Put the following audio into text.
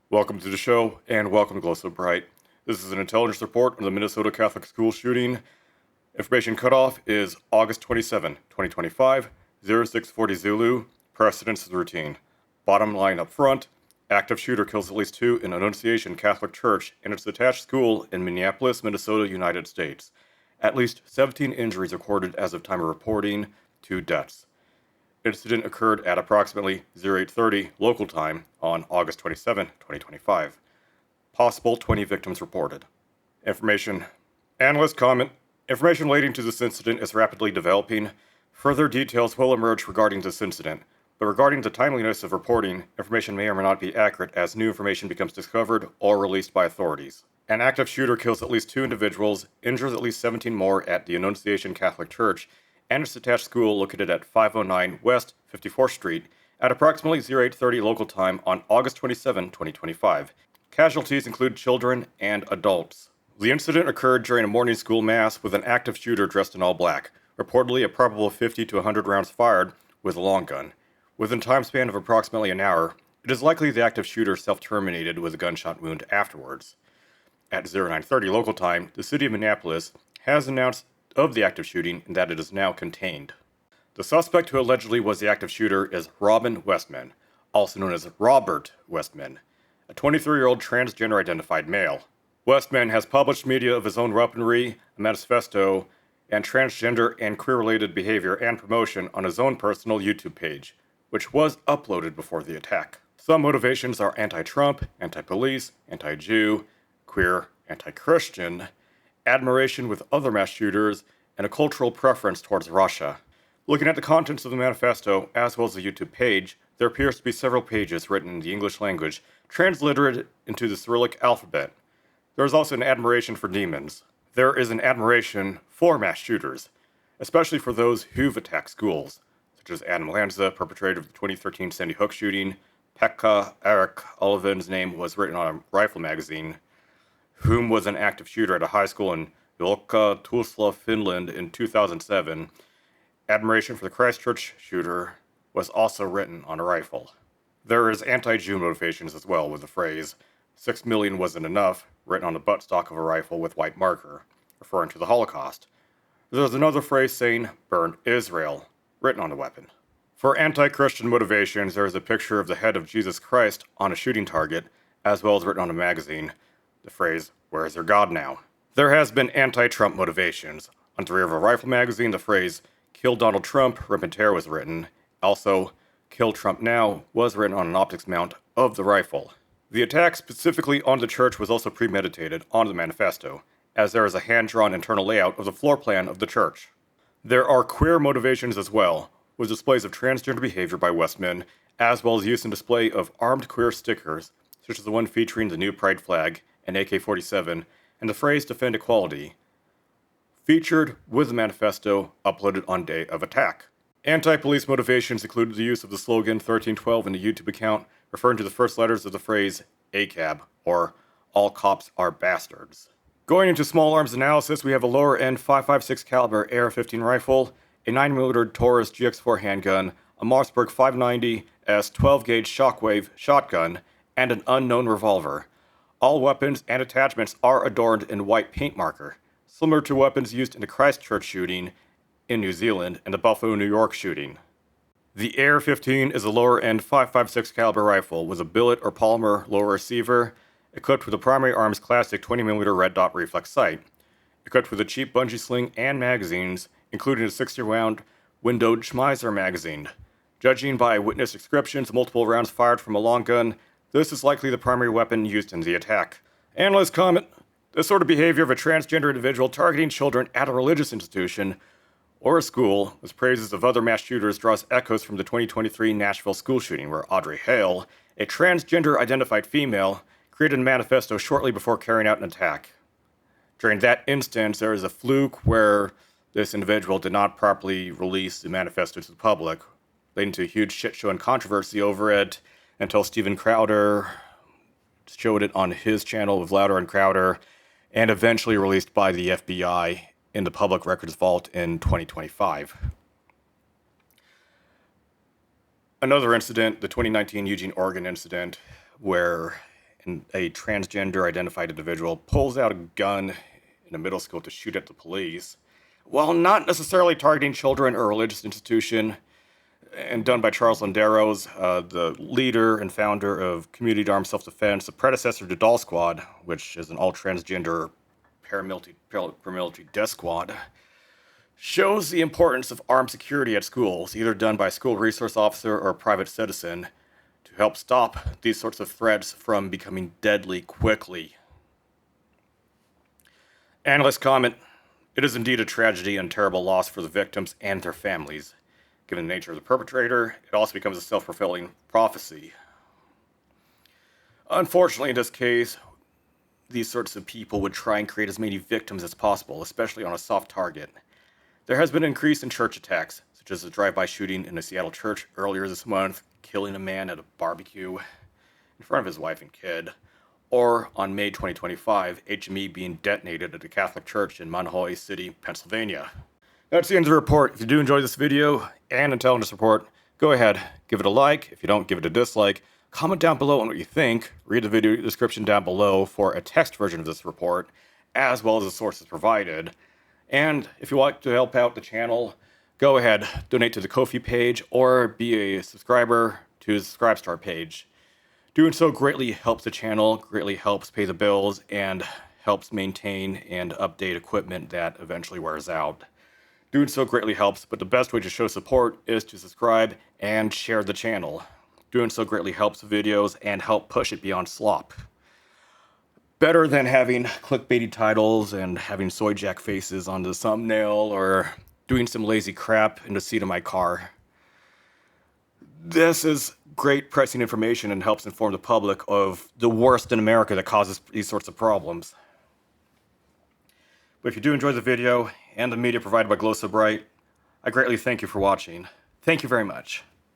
Welcome to the show, and welcome to Glow So Bright. This is an intelligence report on the Minnesota Catholic school shooting. Information cutoff is August 27, 2025, 0640 Zulu. Precedence is routine. Bottom line up front, active shooter kills at least 2 in Annunciation Catholic Church and its attached school in Minneapolis, Minnesota, United States. At least 17 injuries recorded as of time of reporting, 2 deaths. Incident occurred at approximately 0830 local time on August 27, 2025. Possible 20 victims reported. Information. Analyst comment. Information relating to this incident is rapidly developing. Further details will emerge regarding this incident, but regarding the timeliness of reporting, information may or may not be accurate as new information becomes discovered or released by authorities. An active shooter kills at least 2 individuals, injures at least 17 more at the Annunciation Catholic Church and its attached school located at 509 West 54th Street at approximately 0830 local time on August 27, 2025. Casualties include children and adults. The incident occurred during a morning school mass with an active shooter dressed in all black, reportedly a probable 50 to 100 rounds fired with a long gun. Within a time span of approximately an hour, it is likely the active shooter self-terminated with a gunshot wound afterwards. At 0930 local time, the city of Minneapolis has announced of the active shooting and that it is now contained. The suspect who allegedly was the active shooter is Robin Westman, also known as Robert Westman, a 23-year-old transgender identified male. Westman has published media of his own weaponry, a manifesto, and transgender and queer-related behavior and promotion on his own personal YouTube page, which was uploaded before the attack. Some motivations are anti-Trump, anti-police, anti-Jew, queer, anti-Christian, admiration with other mass shooters, and a cultural preference towards Russia. Looking at the contents of the manifesto, as well as the YouTube page, there appears to be several pages written in the English language, transliterated into the Cyrillic alphabet. There is also an admiration for demons. There is an admiration for mass shooters, especially for those who've attacked schools, such as Adam Lanza, perpetrator of the 2013 Sandy Hook shooting. Pekka Eric Olivin's name was written on a rifle magazine, whom was an active shooter at a high school in Vilka, Tuusula, Finland in 2007. Admiration for the Christchurch shooter was also written on a rifle. There is anti-Jew motivations as well, with the phrase, 6 million wasn't enough, written on the buttstock of a rifle with white marker, referring to the Holocaust. There's another phrase saying, burn Israel, written on the weapon. For anti-Christian motivations, there is a picture of the head of Jesus Christ on a shooting target, as well as written on a magazine. The phrase, where is your God now? There has been anti-Trump motivations. On the rear of a rifle magazine, the phrase, kill Donald Trump, rip and tear was written. Also, kill Trump now was written on an optics mount of the rifle. The attack specifically on the church was also premeditated on the manifesto, as there is a hand-drawn internal layout of the floor plan of the church. There are queer motivations as well, with displays of transgender behavior by Westman, as well as use and display of armed queer stickers, such as the one featuring the new pride flag, an AK-47, and the phrase defend equality, featured with the manifesto uploaded on day of attack. Anti-police motivations included the use of the slogan 1312 in the YouTube account, referring to the first letters of the phrase ACAB, or all cops are bastards. Going into small arms analysis, we have a lower-end 5.56 caliber AR-15 rifle, a 9mm Taurus GX4 handgun, a Mossberg 590S 12-gauge Shockwave shotgun, and an unknown revolver. All weapons and attachments are adorned in white paint marker, similar to weapons used in the Christchurch shooting in New Zealand and the Buffalo, New York shooting. The AR-15 is a lower-end 5.56 caliber rifle with a billet or polymer lower receiver, equipped with a primary arms classic 20mm red dot reflex sight, equipped with a cheap bungee sling and magazines, including a 60-round windowed Schmeisser magazine. Judging by witness descriptions, multiple rounds fired from a long gun, this is likely the primary weapon used in the attack. Analysts comment, this sort of behavior of a transgender individual targeting children at a religious institution or a school, with praises of other mass shooters, draws echoes from the 2023 Nashville school shooting, where Audrey Hale, a transgender-identified female, created a manifesto shortly before carrying out an attack. During that instance, there is a fluke where this individual did not properly release the manifesto to the public, leading to a huge shit show and controversy over it, until Steven Crowder showed it on his channel with Louder and Crowder, and eventually released by the FBI in the public records vault in 2025. Another incident, the 2019 Eugene, Oregon incident, where and a transgender identified individual pulls out a gun in a middle school to shoot at the police, while not necessarily targeting children or a religious institution, and done by Charles Landeros, the leader and founder of Community Armed Self-Defense, the predecessor to Doll Squad, which is an all-transgender paramilitary death squad, shows the importance of armed security at schools, either done by a school resource officer or a private citizen, to help stop these sorts of threats from becoming deadly quickly. Analysts comment, "It is indeed a tragedy and terrible loss for the victims and their families. Given the nature of the perpetrator, it also becomes a self-fulfilling prophecy." Unfortunately, in this case, these sorts of people would try and create as many victims as possible, especially on a soft target. There has been an increase in church attacks, such as a drive-by shooting in a Seattle church earlier this month, killing a man at a barbecue in front of his wife and kid, or on May 2025, HME being detonated at a Catholic church in Minneapolis City, Pennsylvania. That's the end of the report. If you do enjoy this video and intelligence report, go ahead, give it a like. If you don't, give it a dislike. Comment down below on what you think. Read the video description down below for a text version of this report, as well as the sources provided. And if you want to help out the channel, go ahead, donate to the Ko-fi page or be a subscriber to the Subscribestar page. Doing so greatly helps the channel, greatly helps pay the bills, and helps maintain and update equipment that eventually wears out. Doing so greatly helps, but the best way to show support is to subscribe and share the channel. Doing so greatly helps videos and help push it beyond slop. Better than having clickbaity titles and having soy jack faces on the thumbnail or doing some lazy crap in the seat of my car. This is great pressing information and helps inform the public of the worst in America that causes these sorts of problems. But if you do enjoy the video and the media provided by Glow So Bright, I greatly thank you for watching. Thank you very much.